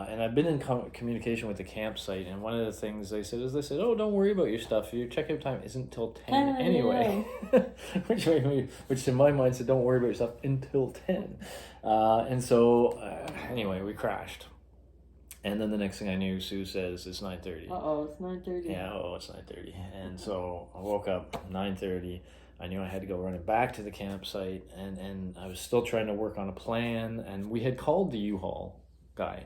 and I've been in communication with the campsite, and one of the things they said, oh, don't worry about your stuff. Your checkout time isn't till 10 anyway. which in my mind said, don't worry about your stuff until 10. And so, anyway, we crashed. And then the next thing I knew, Sue says, it's 9:30. It's 9:30. Yeah, it's 9:30. And so I woke up 9:30. I knew I had to go running back to the campsite, and I was still trying to work on a plan, and we had called the U-Haul guy.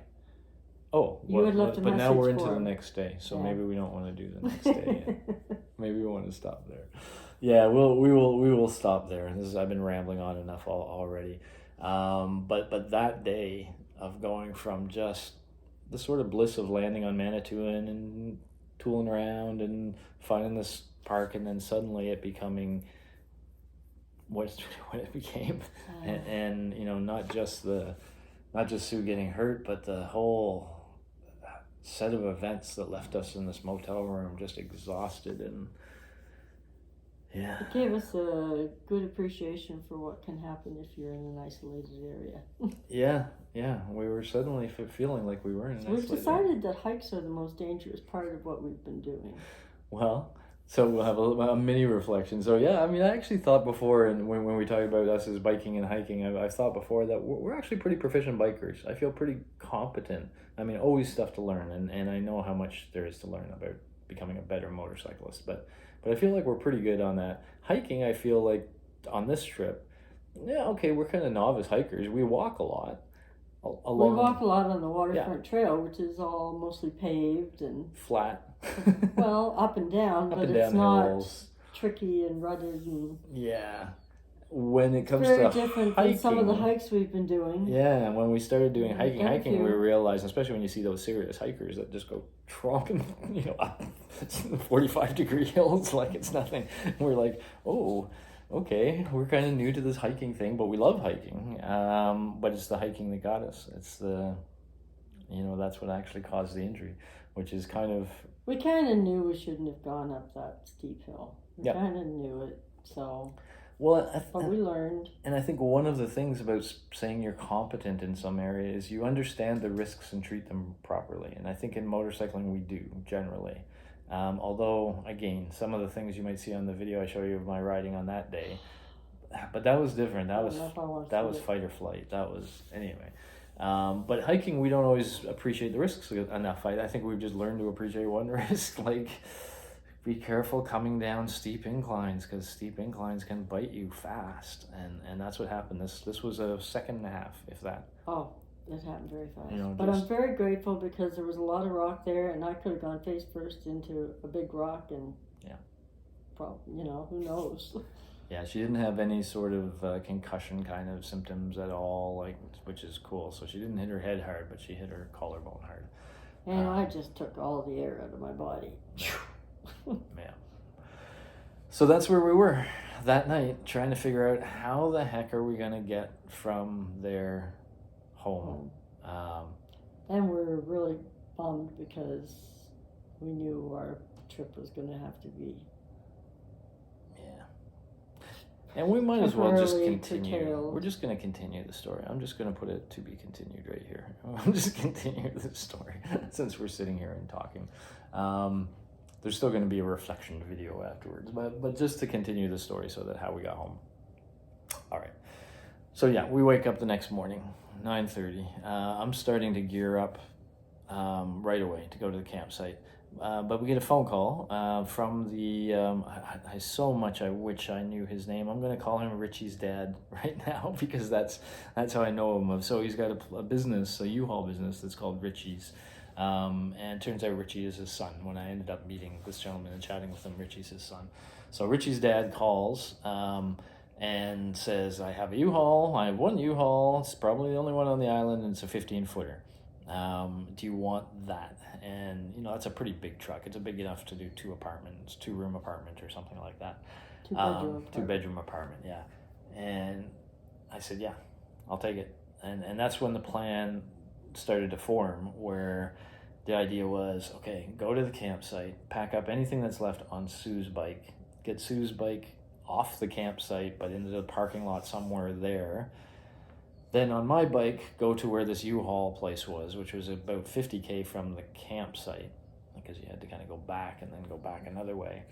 Oh, but now we're into the next day, so maybe we don't want to do the next day yet. Maybe we want to stop there. Yeah, we will stop there. I've been rambling on enough already. But that day of going from just the sort of bliss of landing on Manitoulin and tooling around and finding this park, and then suddenly it becoming what it became, and not just Sue getting hurt, but the whole set of events that left us in this motel room just exhausted. And yeah, it gave us a good appreciation for what can happen if you're in an isolated area. yeah, we were suddenly feeling like we were in an isolated area. We've decided that hikes are the most dangerous part of what we've been doing. Well, so we'll have a mini reflection. So yeah, I mean, I actually thought before, and when we talked about us as biking and hiking, I thought before that we're actually pretty proficient bikers. I feel pretty competent. I mean, always stuff to learn, and I know how much there is to learn about becoming a better motorcyclist, but I feel like we're pretty good on that. Hiking, I feel like on this trip, yeah, okay, we're kind of novice hikers. We walk a lot. We walk a lot on the waterfront trail, which is all mostly paved and flat. Well, up and down, but it's not hills. Tricky and rutted. And yeah. When it comes very to different hiking, than some of the hikes we've been doing. Yeah, and when we started doing hiking, we realized, especially when you see those serious hikers that just go tromping, up 45-degree hills like it's nothing. We're like, oh, okay, we're kind of new to this hiking thing, but we love hiking. But it's the hiking that got us. It's the, that's what actually caused the injury, which is kind of... We kind of knew we shouldn't have gone up that steep hill. We kind of knew it, so... Well, but we learned. And I think one of the things about saying you're competent in some area is you understand the risks and treat them properly. And I think in motorcycling we do, generally. Although, again, some of the things you might see on the video I show you of my riding on that day, but that was different. That was fight or flight. That was, anyway. But hiking, we don't always appreciate the risks enough. I think we've just learned to appreciate one risk, like... Be careful coming down steep inclines, because steep inclines can bite you fast, and that's what happened. This was a second and a half, if that. Oh, it happened very fast. But I'm very grateful because there was a lot of rock there, and I could have gone face first into a big rock, and who knows. Yeah, she didn't have any sort of concussion kind of symptoms at all, which is cool. So she didn't hit her head hard, but she hit her collarbone hard. And I just took all the air out of my body. Yeah. So that's where we were that night, trying to figure out how the heck are we going to get from there home. And we're really bummed because we knew our trip was going to have to be... Yeah. And we might as well just continue. Curtailed. We're just going to continue the story. I'm just going to put it to be continued right here. I'm just continue the story since we're sitting here and talking. There's still going to be a reflection video afterwards, but just to continue the story so that how we got home. All right. So yeah, we wake up the next morning, 9:30. I'm starting to gear up right away to go to the campsite. But we get a phone call from the, I so much I wish I knew his name. I'm going to call him Richie's dad right now because that's how I know him. So he's got a business, a U-Haul business that's called Richie's. And it turns out Richie is his son. When I ended up meeting this gentleman and chatting with him, Richie's his son. So Richie's dad calls and says, I have a U-Haul. I have one U-Haul. It's probably the only one on the island, and it's a 15-footer. Do you want that? And, that's a pretty big truck. It's big enough to do 2 apartments, 2-room apartment or something like that. 2-bedroom apartment, yeah. And I said, yeah, I'll take it. And that's when the plan started to form, where the idea was, okay, go to the campsite, pack up anything that's left on Sue's bike, get Sue's bike off the campsite but into the parking lot somewhere there, then on my bike, go to where this U-Haul place was, which was about 50K from the campsite, because you had to kind of go back and then go back another way.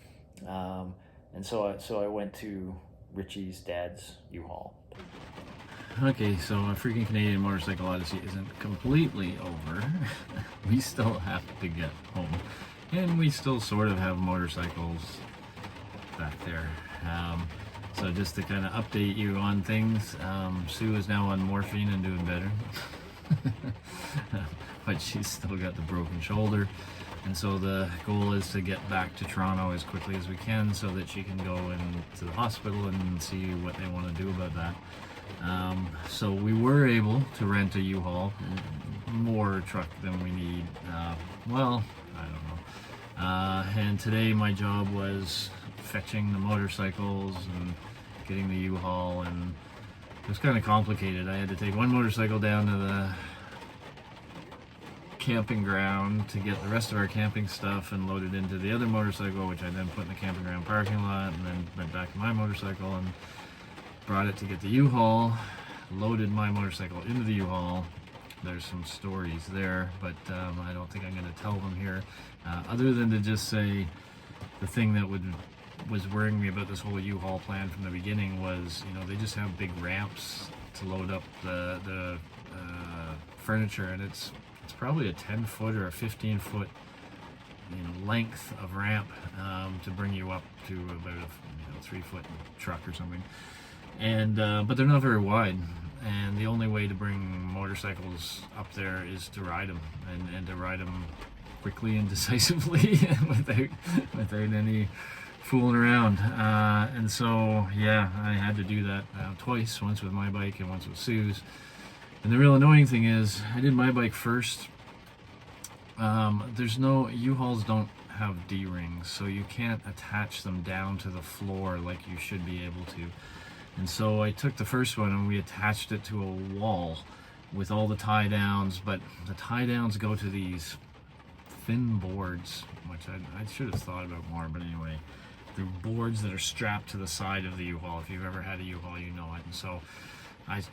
And so I went to Richie's dad's U-Haul. Okay, so a Freakin' Canadian Motorcycle Odyssey isn't completely over. We still have to get home. And we still sort of have motorcycles back there. So just to kind of update you on things, Sue is now on morphine and doing better. But she's still got the broken shoulder. And so the goal is to get back to Toronto as quickly as we can so that she can go into the hospital and see what they want to do about that. So we were able to rent a U-Haul, more truck than we need. Well, I don't know. And today my job was fetching the motorcycles and getting the U-Haul, and it was kind of complicated. I had to take one motorcycle down to the camping ground to get the rest of our camping stuff and load it into the other motorcycle, which I then put in the camping ground parking lot, and then went back to my motorcycle and brought it to get the U-Haul, loaded my motorcycle into the U-Haul. There's some stories there, but I don't think I'm going to tell them here, other than to just say the thing that was worrying me about this whole U-Haul plan from the beginning was, you know, they just have big ramps to load up the furniture, and it's probably a 10-foot or a 15-foot length of ramp to bring you up to about a 3-foot truck or something. And but they're not very wide, and the only way to bring motorcycles up there is to ride them, and to ride them quickly and decisively without any fooling around. And so yeah, I had to do that twice, once with my bike and once with Sue's. And the real annoying thing is, I did my bike first. There's no, U-Hauls don't have D-rings, so you can't attach them down to the floor like you should be able to. And so I took the first one and we attached it to a wall with all the tie downs, but the tie downs go to these thin boards, which I should have thought about more, but anyway, they're boards that are strapped to the side of the U-Haul. If you've ever had a U-Haul, you know it. And so I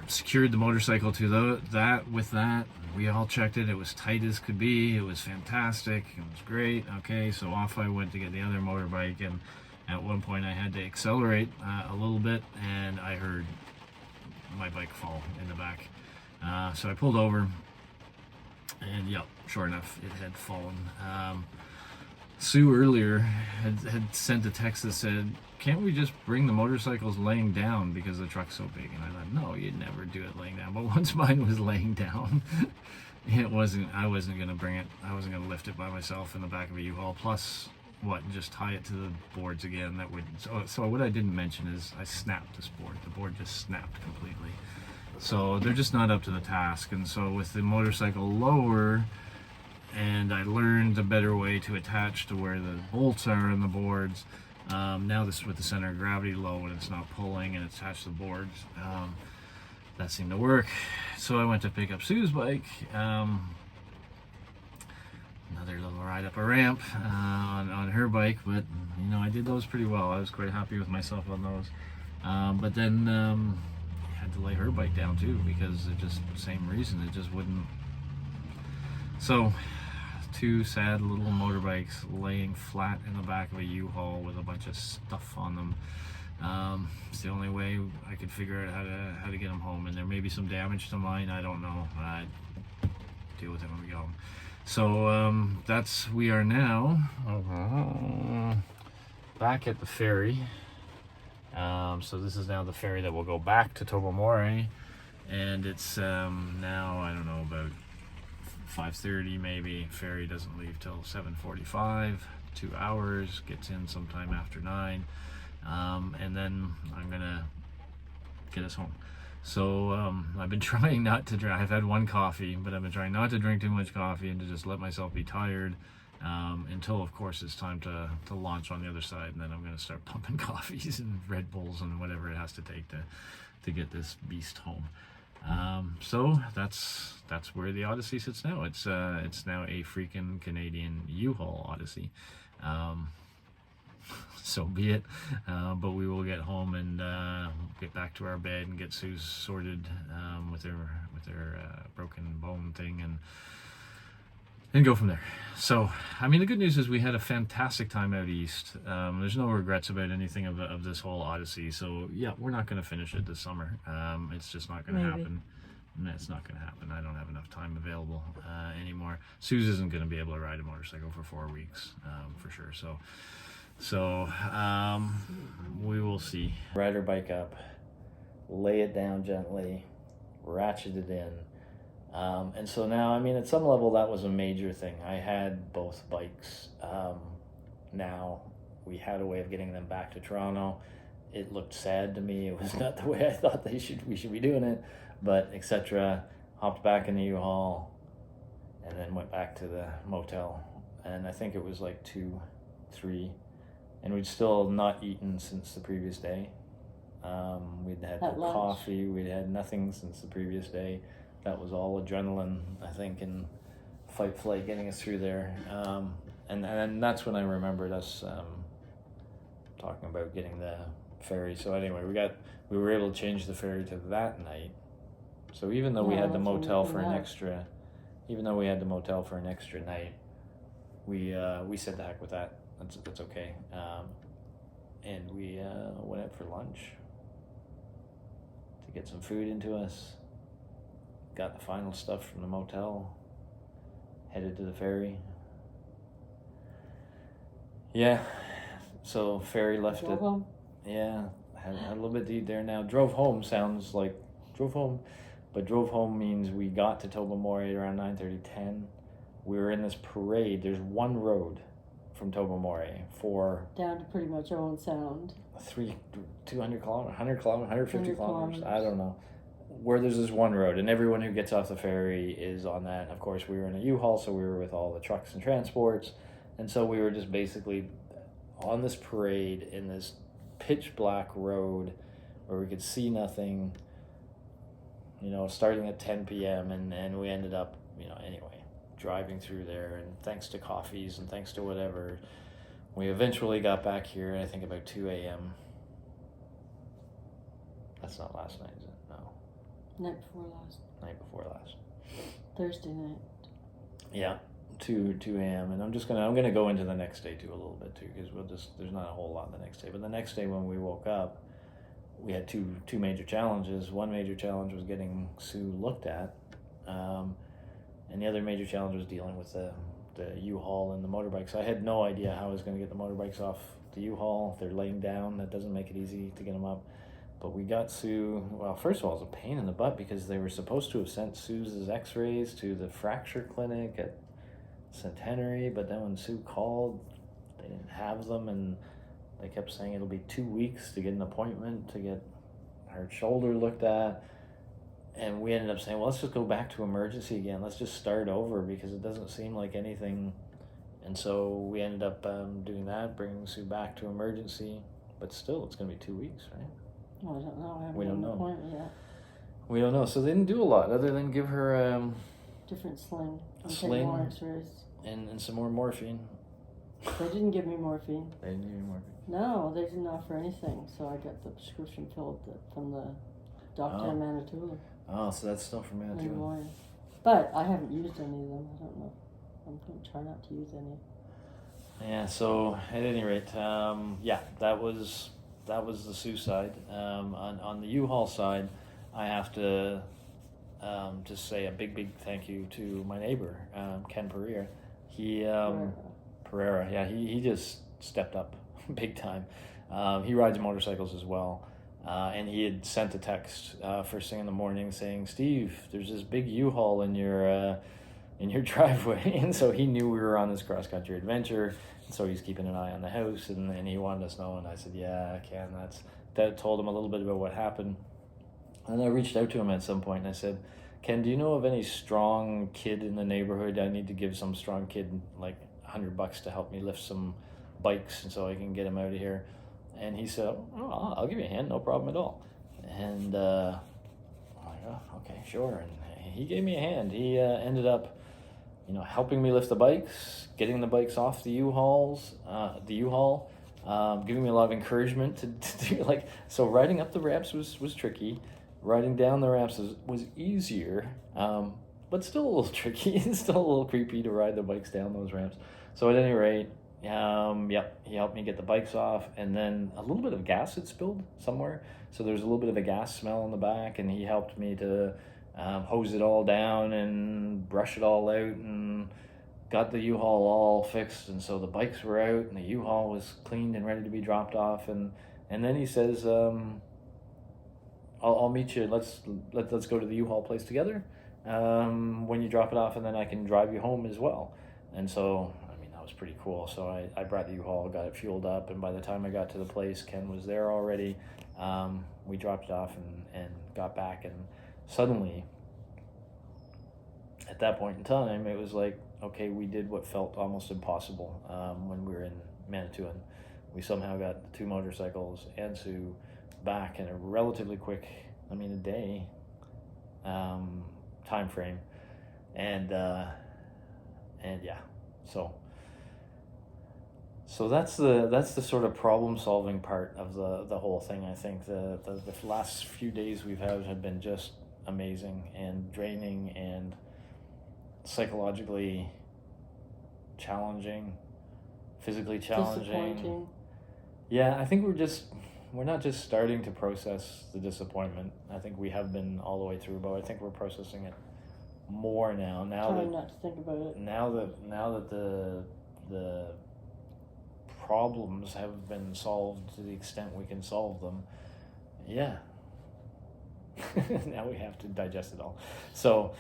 secured the motorcycle to that. We all checked it. It was tight as could be. It was fantastic. It was great. Okay, so off I went to get the other motorbike, and at one point I had to accelerate a little bit, and I heard my bike fall in the back. So I pulled over, and yep, sure enough, it had fallen. Sue earlier had sent a text that said, can't we just bring the motorcycles laying down because the truck's so big? And I thought, no, you'd never do it laying down. But once mine was laying down, I wasn't going to bring it. I wasn't going to lift it by myself in the back of a U-Haul. Plus, just tie it to the boards again. That would. So what I didn't mention is I snapped this board. The board just snapped completely. So they're just not up to the task. And so with the motorcycle lower, and I learned a better way to attach to where the bolts are in the boards. Now this is with the center of gravity low and it's not pulling and it's attached to the boards. That seemed to work. So I went to pick up Sue's bike. Another little ride up a ramp on her bike, but I did those pretty well. I was quite happy with myself on those. But then I had to lay her bike down too, because it just, same reason, it just wouldn't. So two sad little motorbikes laying flat in the back of a U-Haul with a bunch of stuff on them. It's the only way I could figure out how to get them home, and there may be some damage to mine. I don't know. Deal with it when we go home. So we are now back at the ferry. So this is now the ferry that will go back to Tobermory, and it's now, I don't know, about 5:30 maybe. Ferry doesn't leave till 7:45, 2 hours, gets in sometime after 9, and then I'm gonna get us home. So I've been trying not to drink. I've had one coffee, but I've been trying not to drink too much coffee and to just let myself be tired until, of course, it's time to launch on the other side, and then I'm gonna start pumping coffees and Red Bulls and whatever it has to take to get this beast home. So that's where the Odyssey sits now. It's now a Freakin' Canadian U-Haul Odyssey. so be it. But we will get home and get back to our bed and get Sue sorted with her broken bone thing and go from there. So, I mean, the good news is we had a fantastic time out east. There's no regrets about anything of this whole Odyssey. So, yeah, we're not going to finish it this summer. It's just not going to happen. It's not going to happen. I don't have enough time available anymore. Suze isn't going to be able to ride a motorcycle for 4 weeks, for sure. So we will see. Ride her bike up, lay it down gently, ratchet it in. And so now, I mean, at some level, that was a major thing. I had both bikes. Now we had a way of getting them back to Toronto. It looked sad to me. It was not the way I thought we should be doing it, but etc. Hopped back in the U-Haul and then went back to the motel. And I think it was like 2, 3, and we'd still not eaten since the previous day. We'd had no coffee. We'd had nothing since the previous day. That was all adrenaline, I think, and fight flight getting us through there. And that's when I remembered us talking about getting the ferry. So anyway, we were able to change the ferry to that night. So even though we had the motel for an extra night, we said the heck with that. That's okay. And we went out for lunch to get some food into us. Got the final stuff from the motel. Headed to the ferry. Yeah. So ferry left at. Yeah. Had a little bit to eat there now. Drove home sounds like drove home, but drove home means we got to Tobermory around 9:30, 10. We were in this parade. There's one road from Tobermory for down to pretty much Owen Sound. 200 kilometers, 100 kilometers, 150 kilometers. I don't know. Where there's this one road, and everyone who gets off the ferry is on that. Of course, we were in a U-Haul, so we were with all the trucks and transports, and so we were just basically on this parade in this pitch black road where we could see nothing, starting at 10 p.m. and we ended up, anyway, driving through there, and thanks to coffees and thanks to whatever, we eventually got back here, I think about 2 a.m. That's not last night, is it? No. Night before last. Thursday night. Yeah, 2 a.m. And I'm gonna go into the next day too a little bit too, because there's not a whole lot the next day. But the next day when we woke up, we had two major challenges. One major challenge was getting Sue looked at, and the other major challenge was dealing with the U-Haul and the motorbikes. I had no idea how I was going to get the motorbikes off the U-Haul. They're laying down. That doesn't make it easy to get them up. But we got Sue, well, first of all, it was a pain in the butt because they were supposed to have sent Sue's x-rays to the fracture clinic at Centenary, but then when Sue called, they didn't have them, and they kept saying it'll be 2 weeks to get an appointment to get her shoulder looked at. And we ended up saying, well, let's just go back to emergency again. Let's just start over because it doesn't seem like anything. And so we ended up doing that, bringing Sue back to emergency. But still, it's going to be 2 weeks, right? Well, I don't know. We don't know. Appointment yet. We don't know. So they didn't do a lot other than give her different sling. Sling. More x-rays. And some more morphine. They didn't give me morphine. They didn't give you morphine? No, they didn't offer anything. So I got the prescription filled from the doctor in Manitoulin. Oh, so that's still from Manitoulin. But I haven't used any of them. I don't know. I'm going to try not to use any. Yeah, so at any rate, that was the Sioux side. On the U-Haul side, I have to just say a big thank you to my neighbor, Ken Pereira. Pereira, yeah, he just stepped up big time. He rides motorcycles as well. And he had sent a text first thing in the morning saying, Steve, there's this big U-Haul in your driveway. And so he knew we were on this cross-country adventure. And so he's keeping an eye on the house, and he wanted us to know. And I said, yeah, Ken, that told him a little bit about what happened. And I reached out to him at some point, and I said, Ken, do you know of any strong kid in the neighborhood? I need to give some strong kid like $100 to help me lift some bikes, and so I can get him out of here. And he said, oh, I'll give you a hand, no problem at all. And I'm like, oh, okay, sure. And he gave me a hand. He ended up, helping me lift the bikes, getting the bikes off the U-Haul, giving me a lot of encouragement to do, like, so riding up the ramps was tricky. Riding down the ramps was easier, but still a little tricky. It's still a little creepy to ride the bikes down those ramps. So at any rate, he helped me get the bikes off, and then a little bit of gas had spilled somewhere. So there's a little bit of a gas smell in the back, and he helped me to hose it all down and brush it all out, and got the U-Haul all fixed. And so the bikes were out, and the U-Haul was cleaned and ready to be dropped off. And then he says, I'll meet you. Let's go to the U-Haul place together when you drop it off, and then I can drive you home as well. And so, I mean, that was pretty cool. So I brought the U-Haul, got it fueled up, and by the time I got to the place, Ken was there already. We dropped it off and got back, and suddenly, at that point in time, it was like, okay, we did what felt almost impossible when we were in Manitoulin. We somehow got the 2 motorcycles and Sue back in a relatively quick, a day time frame, and yeah, so that's the sort of problem solving part of the whole thing. I think the last few days we've had have been just amazing and draining and psychologically challenging, physically challenging. Yeah, I think we're not just starting to process the disappointment. I think we have been all the way through, but I think we're processing it more now. Trying not to think about it. Now that the problems have been solved to the extent we can solve them, yeah. Now we have to digest it all. So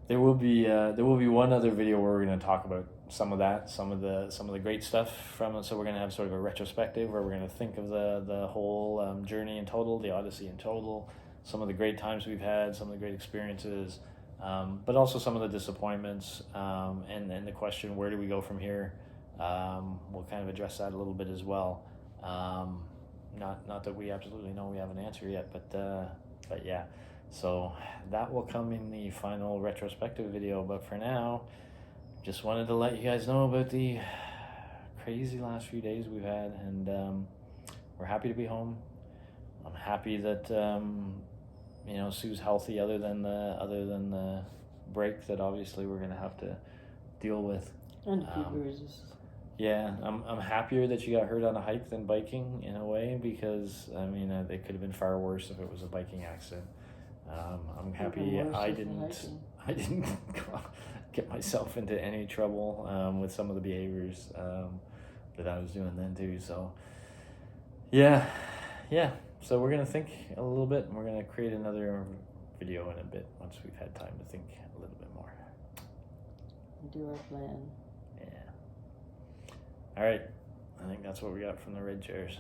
there will be one other video where we're going to talk about some of the great stuff from it. So we're going to have sort of a retrospective where we're going to think of the whole journey in total, the Odyssey in total, some of the great times we've had, some of the great experiences, but also some of the disappointments, and the question, where do we go from here? We'll kind of address that a little bit as well. Not that we absolutely know we have an answer yet, but yeah. So that will come in the final retrospective video. But for now, just wanted to let you guys know about the crazy last few days we've had, and we're happy to be home. I'm happy that Sue's healthy, other than the break that obviously we're gonna have to deal with. And a few bruises. Yeah, I'm happier that she got hurt on a hike than biking, in a way, because it could have been far worse if it was a biking accident. I'm happy I didn't get myself into any trouble with some of the behaviors that I was doing then too. So yeah. So we're gonna think a little bit, and we're gonna create another video in a bit once we've had time to think a little bit more. Do our plan. Yeah. All right. I think that's what we got from the red chairs.